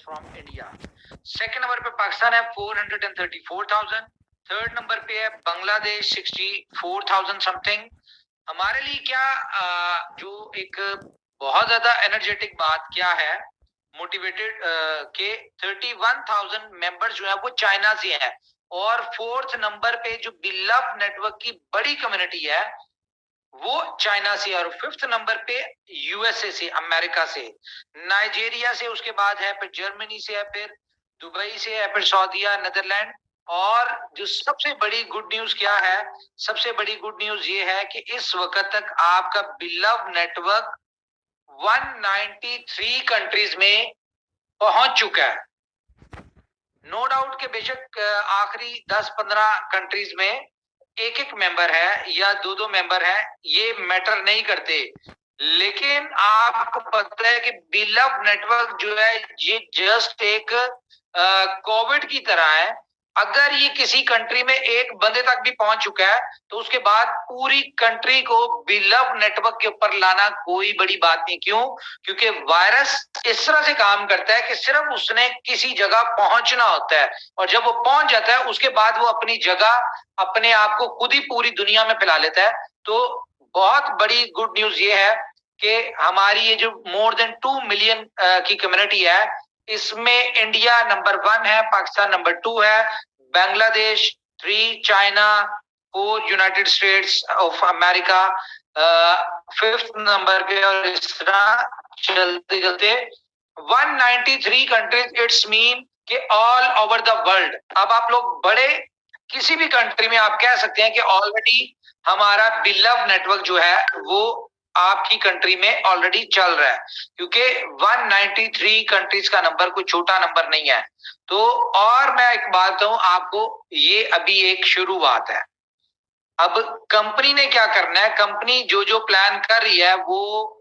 From India. Second number पे पाकिस्तान है 434,000। Third number पे है बांग्लादेश 64,000 समथिंग। हमारे लिए क्या जो एक बहुत ज्यादा एनर्जेटिक बात क्या है, मोटिवेटेड के 31,000 मेंबर्स जो है वो चाइना से है। और फोर्थ नंबर पे जो बिलव नेटवर्क की बड़ी कम्युनिटी है वो चाइना से, और फिफ्थ नंबर पे यूएसए से, अमेरिका से, नाइजीरिया से, उसके बाद है फिर जर्मनी से है, फिर दुबई से है, फिर सऊदीया, नीदरलैंड। और जो सबसे बड़ी गुड न्यूज क्या है, सबसे बड़ी गुड न्यूज ये है कि इस वक्त तक आपका बिलव नेटवर्क 193 कंट्रीज में पहुंच चुका है। नो डाउट के बेशक आखिरी 10-15 कंट्रीज में एक एक मेंबर है या दो दो मेंबर है, ये मैटर नहीं करते, लेकिन आपको पता है कि बिलव नेटवर्क जो है ये जस्ट एक कोविड की तरह है। अगर ये किसी कंट्री में एक बंदे तक भी पहुंच चुका है तो उसके बाद पूरी कंट्री को बिलव नेटवर्क के ऊपर लाना कोई बड़ी बात नहीं। क्यों? क्योंकि वायरस इस तरह से काम करता है कि सिर्फ उसने किसी जगह पहुंचना होता है, और जब वो पहुंच जाता है उसके बाद वो अपनी जगह अपने आप को खुद ही पूरी दुनिया में फैला लेता है। तो बहुत बड़ी गुड न्यूज ये है कि हमारी ये जो मोर देन 2 मिलियन की कम्युनिटी है, इसमें इंडिया नंबर 1 है, पाकिस्तान नंबर 2 है, Bangladesh 3, China 4, United states of America 5th number पे, और इस तरह चलते चलते 193 कंट्रीज। इट्स मीन कि ऑल ओवर द वर्ल्ड। अब आप लोग बड़े किसी भी कंट्री में आप कह सकते हैं कि ऑलरेडी हमारा बिलव नेटवर्क जो है वो आपकी कंट्री में ऑलरेडी चल रहा है, क्योंकि 193 कंट्रीज का नंबर कोई छोटा नंबर नहीं है। तो और मैं एक बात बताऊं आपको, ये अभी एक शुरुआत है। अब कंपनी ने क्या करना है, कंपनी जो जो प्लान कर रही है वो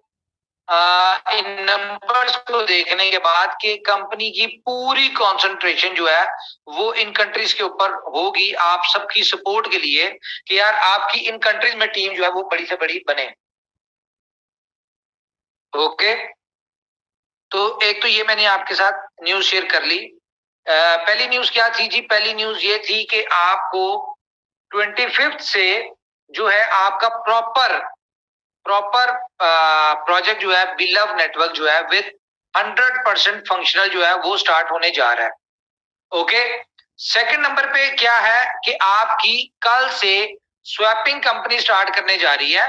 इन नंबर्स को देखने के बाद कि कंपनी की पूरी कंसंट्रेशन जो है वो इन कंट्रीज के ऊपर होगी, आप सबकी सपोर्ट के लिए, कि यार आपकी इन कंट्रीज में टीम जो है वो बड़ी से बड़ी बने। ओके, तो एक तो ये मैंने आपके साथ न्यूज शेयर कर ली। पहली न्यूज क्या थी जी? पहली न्यूज ये थी कि आपको 25 से जो है आपका प्रॉपर प्रोजेक्ट जो है बिलव नेटवर्क जो है विद 100% फंक्शनल जो है वो स्टार्ट होने जा रहा है। ओके, सेकंड नंबर पे क्या है कि आपकी कल से स्वैपिंग कंपनी स्टार्ट करने जा रही है,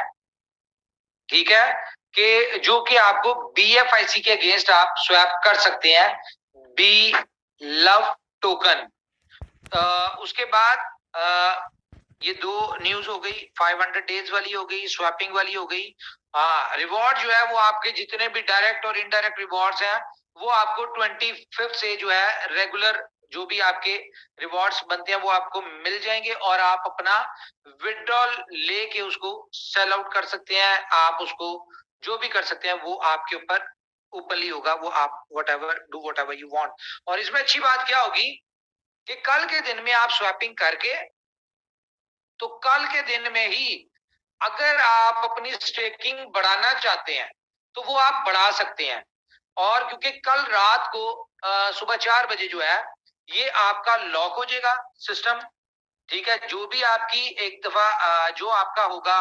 ठीक है, कि जो कि आपको BFIC के अगेंस्ट आप स्वैप कर सकते हैं, बी लव टोकन। उसके बाद ये दो न्यूज हो गई, 500 डेज वाली हो गई, स्वैपिंग वाली हो गई। हाँ, रिवॉर्ड जो है वो आपके जितने भी डायरेक्ट और इनडायरेक्ट रिवॉर्ड्स हैं वो आपको 25 से जो है रेगुलर जो भी आपके रिवॉर्ड्स बनते हैं वो आपको मिल जाएंगे, और आप अपना विड्रॉल लेके उसको सेल आउट कर सकते हैं। आप उसको जो भी कर सकते हैं वो आपके ऊपर ओपनली होगा, वो आप वट एवर यू वांट। और इसमें अच्छी बात क्या होगी कि कल के दिन में आप स्वैपिंग करके, तो कल के दिन में ही अगर आप अपनी स्टेकिंग बढ़ाना चाहते हैं तो वो आप बढ़ा सकते हैं। और क्योंकि कल रात को सुबह 4 बजे जो है ये आपका लॉक हो जाएगा सिस्टम, ठीक है। जो भी आपकी एक दफा जो आपका होगा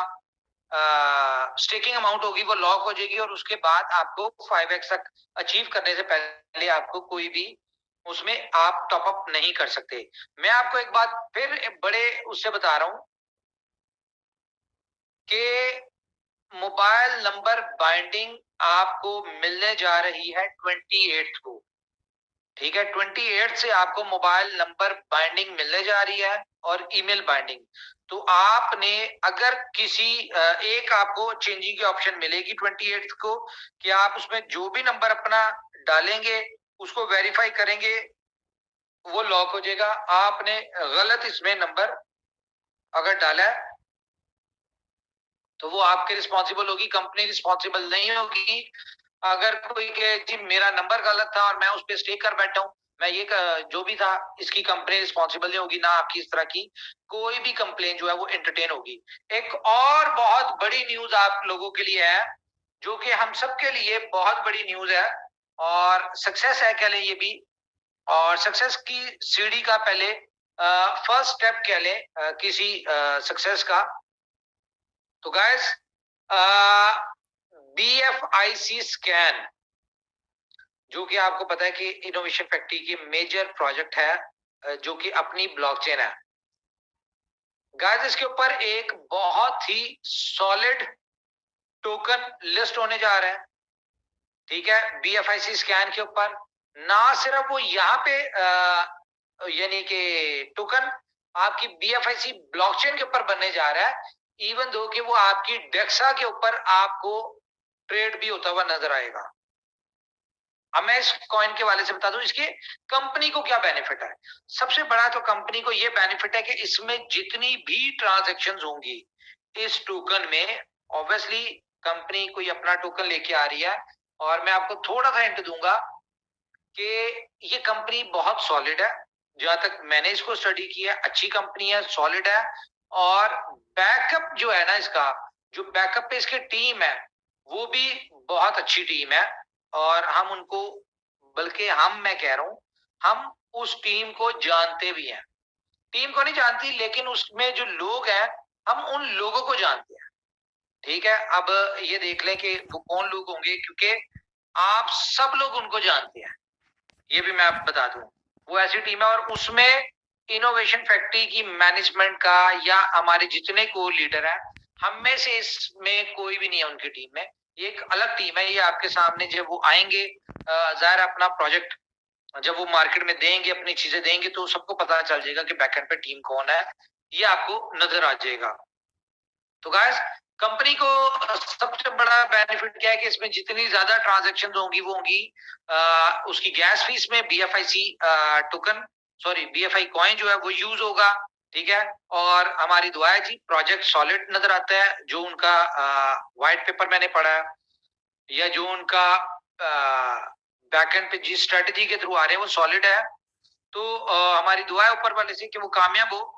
स्टेकिंग अमाउंट होगी वो लॉक हो जाएगी, और उसके बाद आपको 5x तक अचीव करने से पहले आपको कोई भी उसमें आप टॉप अप नहीं कर सकते। मैं आपको एक बात फिर बड़े उससे बता रहा हूं कि मोबाइल नंबर बाइंडिंग आपको मिलने जा रही है 28 को, ठीक है। 28 से आपको मोबाइल नंबर बाइंडिंग मिलने जा रही है, और ईमेल बाइंडिंग। तो आपने अगर किसी एक आपको चेंजिंग की ऑप्शन मिलेगी 28 को, कि आप उसमें जो भी नंबर अपना डालेंगे उसको वेरीफाई करेंगे वो लॉक हो जाएगा। आपने गलत इसमें नंबर अगर डाला है तो वो आपके रिस्पॉन्सिबल होगी, कंपनी रिस्पॉन्सिबल नहीं होगी। अगर कोई कहे जी मेरा नंबर गलत था और मैं उस पर स्टे कर बैठा हूँ, मैं ये जो भी था इसकी कंपनी रिस्पॉन्सिबल नहीं होगी, ना आपकी इस तरह की कोई भी कंप्लेन जो है वो एंटरटेन होगी। एक और बहुत बड़ी न्यूज आप लोगों के लिए है, जो कि हम सबके लिए बहुत बड़ी न्यूज है, और सक्सेस है कह लें ये भी। और सक्सेस की सीढ़ी का पहले फर्स्ट स्टेप कह लें किसी सक्सेस का। तो गाइस BFIC स्कैन, जो कि आपको पता है कि इनोवेशन फैक्ट्री की मेजर प्रोजेक्ट है जो कि अपनी ब्लॉकचेन है। गाइस इसके ऊपर एक बहुत ही सॉलिड टोकन लिस्ट होने जा रहा है, ठीक है, BFIC स्कैन के ऊपर। ना सिर्फ वो यहाँ पे यानी कि टोकन आपकी BFIC ब्लॉकचेन के ऊपर बनने जा रहा है, इवन दो कि वो आपकी डेक्सा के ऊपर आपको ट्रेड भी होता हुआ नजर आएगा। अब मैं इस कॉइन के वाले से बता दूं इसके कंपनी को क्या बेनिफिट है। सबसे बड़ा तो कंपनी को ये बेनिफिट है कि इसमें जितनी भी ट्रांजैक्शंस होंगी इस टोकन में, ऑब्वियसली कंपनी कोई अपना टोकन लेके आ रही है। और मैं आपको थोड़ा सा हिंट दूंगा कि ये कंपनी बहुत सॉलिड है, जहां तक मैंने इसको स्टडी किया, अच्छी कंपनी है, सॉलिड है। और बैकअप जो है ना इसका, जो बैकअप पे इसकी टीम है वो भी बहुत अच्छी टीम है। और हम उनको, बल्कि मैं कह रहा हूं हम उस टीम को जानते भी हैं। टीम को नहीं जानती लेकिन उसमें जो लोग हैं हम उन लोगों को जानते हैं, ठीक है। अब ये देख लें कि वो कौन लोग होंगे, क्योंकि आप सब लोग उनको जानते हैं, ये भी मैं आपको बता दूं। वो ऐसी टीम है और उसमें इनोवेशन फैक्ट्री की मैनेजमेंट का या हमारे जितने को लीडर हैं, हम में से इसमें कोई भी नहीं है उनकी टीम में। ये एक अलग टीम है। ये आपके सामने जब वो आएंगे, जाहिर अपना प्रोजेक्ट जब वो मार्केट में देंगे, अपनी चीजें देंगे, तो सबको पता चल जाएगा कि बैकएंड पे टीम कौन है, ये आपको नजर आ जाएगा। तो गाइस कंपनी को सबसे बड़ा बेनिफिट क्या है कि इसमें जितनी ज्यादा ट्रांजैक्शन होंगी वो होंगी उसकी गैस फीस में BFIC token, sorry BFI coin जो है वो यूज होगा, ठीक है। और हमारी दुआ है जी प्रोजेक्ट सॉलिड नजर आता है, जो उनका व्हाइट पेपर मैंने पढ़ा है या जो उनका बैकएंड पे जिस स्ट्रेटजी के थ्रू आ रहे हैं वो सॉलिड है। तो हमारी दुआ है ऊपर वाले से कि वो कामयाब हो।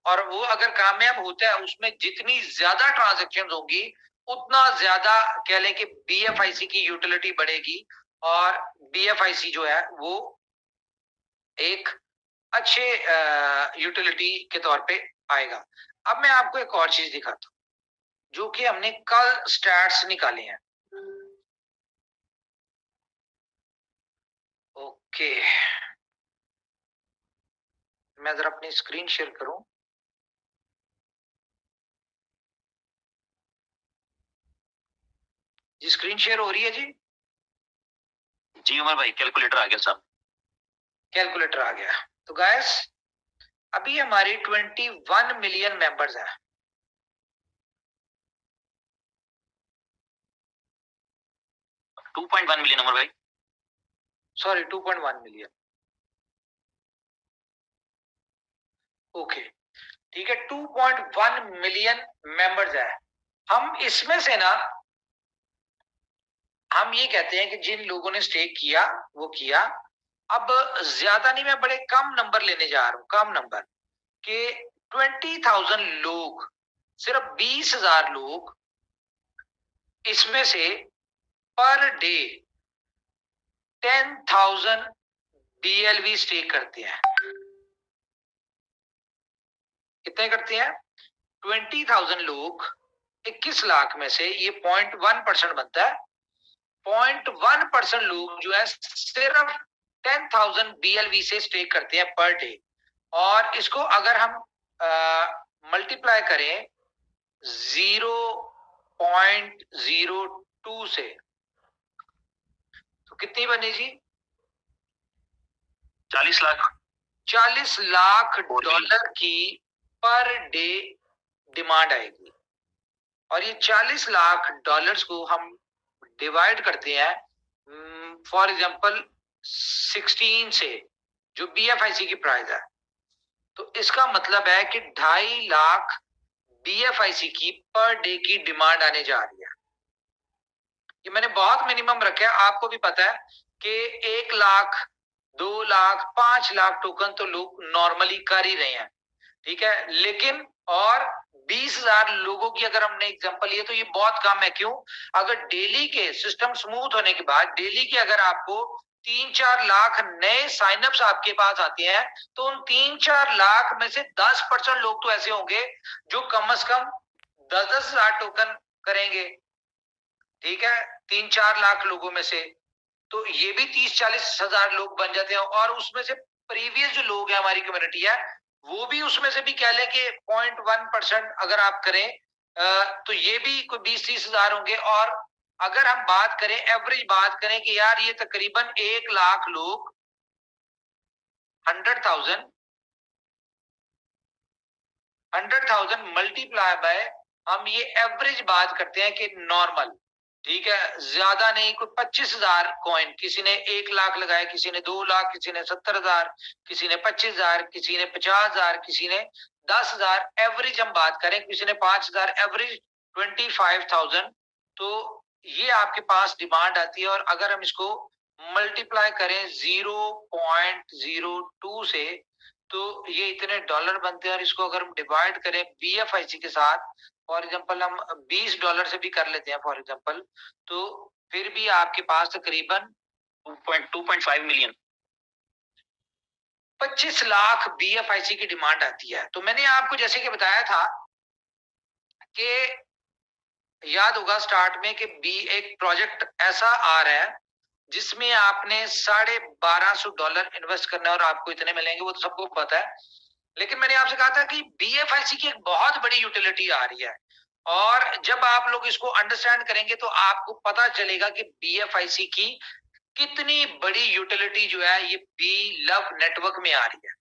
और वो अगर कामयाब होता है, उसमें जितनी ज्यादा ट्रांजैक्शन होगी उतना ज्यादा कह लें कि BFIC की यूटिलिटी बढ़ेगी और BFIC जो है वो एक अच्छे यूटिलिटी के तौर पे आएगा। अब मैं आपको एक और चीज दिखाता हूँ, जो कि हमने कल स्टैट्स निकाले हैं। ओके, मैं जरा अपनी स्क्रीन शेयर करूं। जी स्क्रीन शेयर हो रही है जी? जी उमर भाई, कैलकुलेटर आ गया साहब। कैलकुलेटर आ गया। तो गाइस अभी हमारी 21 मिलियन मेंबर्स हैं। 2.1 मिलियन उमर भाई, सॉरी 2.1 मिलियन। ओके ठीक है, 2.1 मिलियन मेंबर्स है। हम इसमें से ना हम ये कहते हैं कि जिन लोगों ने स्टेक किया वो किया। अब ज्यादा नहीं, मैं बड़े कम नंबर लेने जा रहा हूं, कम नंबर के 20,000 लोग, सिर्फ 20,000 लोग इसमें से पर डे 10,000 DLV स्टेक करते हैं। कितने करते हैं? 20,000 लोग 21 लाख में से, ये 0.1% बनता है। 0.1% लोग जो है सिर्फ 10,000 BLV से स्टेक करते हैं पर डे। और इसको अगर हम मल्टीप्लाई करें 0.02 से, तो कितनी बनी जी? 40 लाख। 40 लाख डॉलर की पर डे डिमांड आएगी। और ये 40 लाख डॉलर्स को हम डिवाइड करते हैं फॉर एग्जांपल 16 से, जो BFIC की प्राइस है। तो इसका मतलब है कि 2.5 लाख BFIC की पर डे की डिमांड आने जा रही है। ये मैंने बहुत मिनिमम रखा है, आपको भी पता है कि 1 लाख 2 लाख 5 लाख टोकन तो लोग नॉर्मली कर ही रहे हैं, ठीक है। लेकिन और 20,000 लोगों की अगर हमने एग्जांपल लिए तो ये बहुत कम है। क्यों? अगर डेली के सिस्टम स्मूथ होने के बाद डेली के अगर आपको 3-4 लाख नए साइनअप्स आपके पास आते हैं तो उन 3-4 लाख में से 10% लोग तो ऐसे होंगे जो कम से कम 10-10 हजार टोकन करेंगे। ठीक है, 3-4 लाख लोगों में से तो ये भी 30-40 हजार लोग बन जाते हैं। और उसमें से प्रीवियस जो लोग हैं हमारी कम्युनिटी है वो भी उसमें से भी कह लें कि 0.1% अगर आप करें तो ये भी कोई 20-30 हजार होंगे। और अगर हम बात करें एवरेज बात करें कि यार ये तकरीबन 1 लाख लोग 100,000 मल्टीप्लाई बाय, हम ये एवरेज बात करते हैं कि नॉर्मल, ठीक है, ज्यादा नहीं, कोई 25,000 कॉइन, किसी ने 1 लाख लगाया, किसी ने 2 लाख, किसी ने 70,000, किसी ने 25,000, किसी ने 50,000, किसी ने 10,000, एवरेज हम बात करें किसी ने 5,000, एवरेज 25,000। तो ये आपके पास डिमांड आती है। और अगर हम इसको मल्टीप्लाई करें 0.02 से तो ये इतने डॉलर बनते हैं। और इसको अगर हम डिवाइड करें BFIC के साथ, फॉर एग्जांपल हम $20 से भी कर लेते हैं फॉर एग्जांपल, तो फिर भी आपके पास तकरीबन 2.5 मिलियन 25 लाख BFIC की डिमांड आती है। तो मैंने आपको जैसे कि बताया था कि याद होगा स्टार्ट में कि एक प्रोजेक्ट ऐसा आ रहा है जिसमें आपने $1250 इन्वेस्ट करना है और आपको इतने मिलेंगे, वो तो सबको पता है। लेकिन मैंने आपसे कहा था कि BFIC की एक बहुत बड़ी यूटिलिटी आ रही है और जब आप लोग इसको अंडरस्टैंड करेंगे तो आपको पता चलेगा कि BFIC की कितनी बड़ी यूटिलिटी जो है ये BLove नेटवर्क में आ रही है।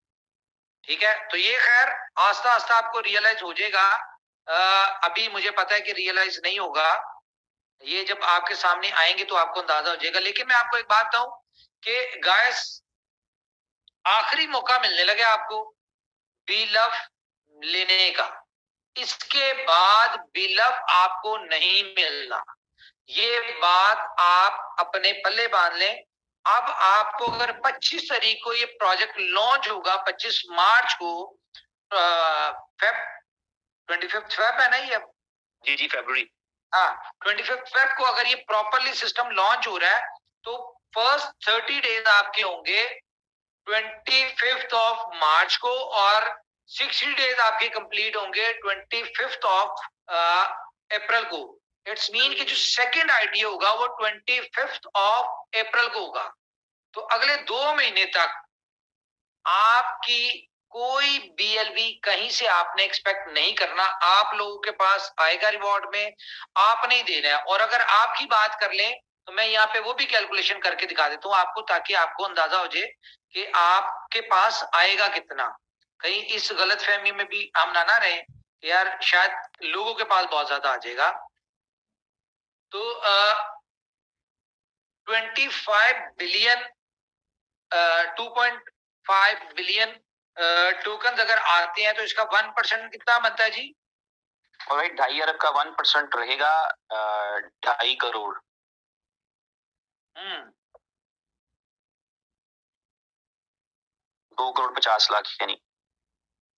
ठीक है, तो ये खैर आस्ता आस्ता आपको रियलाइज हो जाएगा। अभी मुझे पता है कि रियलाइज नहीं होगा, ये जब आपके सामने आएंगे तो आपको अंदाजा हो जाएगा। लेकिन मैं आपको एक बात बताऊं कि गाइस आखिरी मौका मिलने लगे आपको BLove लेने का, इसके बाद BLove आपको नहीं मिलना। ये बात आप अपने पल्ले बांध लें। अब आपको अगर 25 तारीख को ये प्रोजेक्ट लॉन्च होगा, 25 मार्च को, फेब 25 फेब है ना ये, जी फरवरी, हाँ 25 फेब को अगर ये प्रॉपरली सिस्टम लॉन्च हो रहा है तो फर्स्ट 30 डेज आपके होंगे 25 ऑफ मार्च को और 60 डेज आपके कंप्लीट होंगे 25 ऑफ अप्रैल को। इट्स मीन कि जो सेकंड आईटी होगा वो 25 ऑफ अप्रैल को होगा। तो अगले 2 महीने तक आपकी कोई BLV कहीं से आपने एक्सपेक्ट नहीं करना। आप लोगों के पास आएगा रिवॉर्ड में, आपने ही देना है। और अगर आपकी बात कर लें तो मैं यहाँ पे वो भी कैलकुलेशन करके दिखा देता हूँ आपको, ताकि आपको अंदाजा हो जाए कि आपके पास आएगा कितना। कहीं इस गलत फहमी में भी हम ना रहे कि यार शायद लोगों के पास बहुत ज्यादा आ जाएगा। तो 25 बिलियन 2.5 बिलियन टोकन अगर आते हैं तो इसका 1% कितना बनता है जी? और भाई 2.5 अरब का 1% रहेगा 2.5 करोड़। 2 करोड़ 50 लाख यानी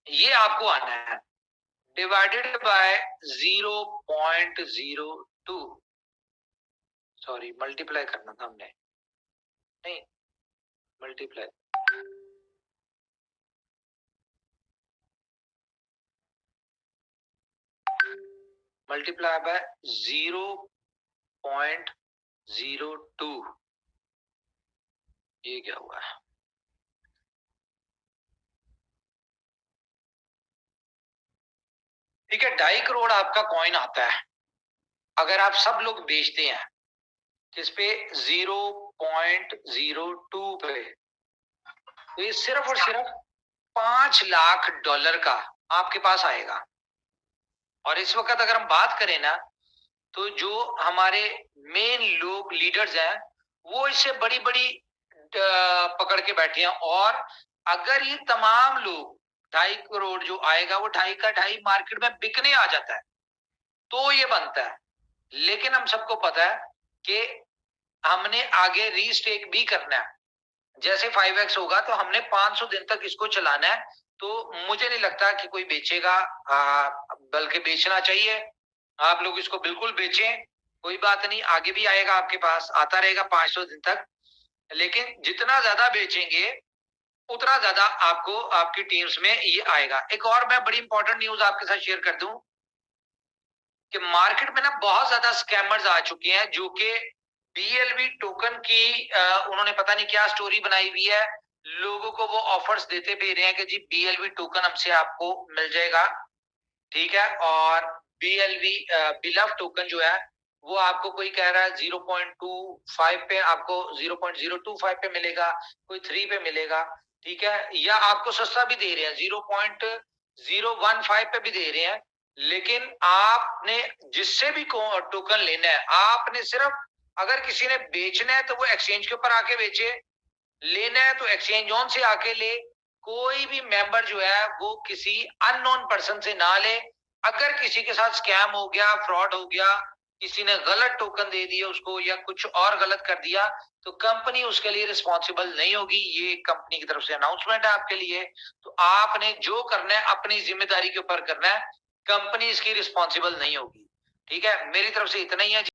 ये आपको आना है डिवाइडेड बाय 0.02, सॉरी मल्टीप्लाई करना था हमने, नहीं मल्टीप्लाई, मल्टीप्लाई बाय 0.02, ये क्या हुआ है? ठीक है, 2.5 करोड़ आपका कॉइन आता है अगर आप सब लोग बेचते हैं जिसपे 0.02 पे, तो ये सिर्फ और सिर्फ $5 लाख का आपके पास आएगा। और इस वक्त अगर हम बात करें ना तो जो हमारे मेन लोग लीडर्स हैं वो इससे बड़ी बड़ी पकड़ के बैठे हैं। और अगर ये तमाम लोग 2.5 करोड़ जो आएगा वो 2.5 का 2.5 मार्केट में बिकने आ जाता है तो ये बनता है। लेकिन हम सबको पता है कि हमने आगे रीस्टेक भी करना है। जैसे 5x होगा तो हमने 500 दिन तक इसको चलाना है। तो मुझे नहीं लगता कि कोई बेचेगा, बल्कि बेचना चाहिए। आप लोग इसको बिल्कुल बेचें, कोई बात नहीं, आगे भी आएगा आपके पास, आता रहेगा 500 दिन तक। लेकिन जितना ज्यादा बेचेंगे उतना ज्यादा आपको आपकी टीम्स में ये आएगा। एक और मैं बड़ी इंपॉर्टेंट न्यूज आपके साथ शेयर कर दूं कि मार्केट में ना बहुत ज्यादा स्कैमर्स आ चुके हैं जो कि BLV टोकन की उन्होंने पता नहीं क्या स्टोरी बनाई हुई है, लोगों को वो ऑफर्स देते भी रहे हैं कि जी BLV टोकन हमसे आपको मिल जाएगा, ठीक है। और BLV बिलव टोकन जो है वो आपको कोई कह रहा है 0.25 पे, आपको 0.025 पे मिलेगा, कोई 3 पे मिलेगा, ठीक है, या आपको सस्ता भी दे रहे हैं 0.015 पे भी दे रहे हैं। लेकिन आपने जिससे भी टोकन लेना है, आपने सिर्फ, अगर किसी ने बेचना है तो वो एक्सचेंज के ऊपर आके बेचे, लेना है तो एक्सचेंज ऑन से आके ले। कोई भी मेंबर जो है वो किसी अननोन पर्सन से ना ले। अगर किसी के साथ स्कैम हो गया, फ्रॉड हो गया, किसी ने गलत टोकन दे दिया उसको या कुछ और गलत कर दिया, तो कंपनी उसके लिए रिस्पॉन्सिबल नहीं होगी। ये कंपनी की तरफ से अनाउंसमेंट है आपके लिए। तो आपने जो करना है अपनी जिम्मेदारी के ऊपर करना है, कंपनी इसकी रिस्पॉन्सिबल नहीं होगी, ठीक है। मेरी तरफ से इतना ही है।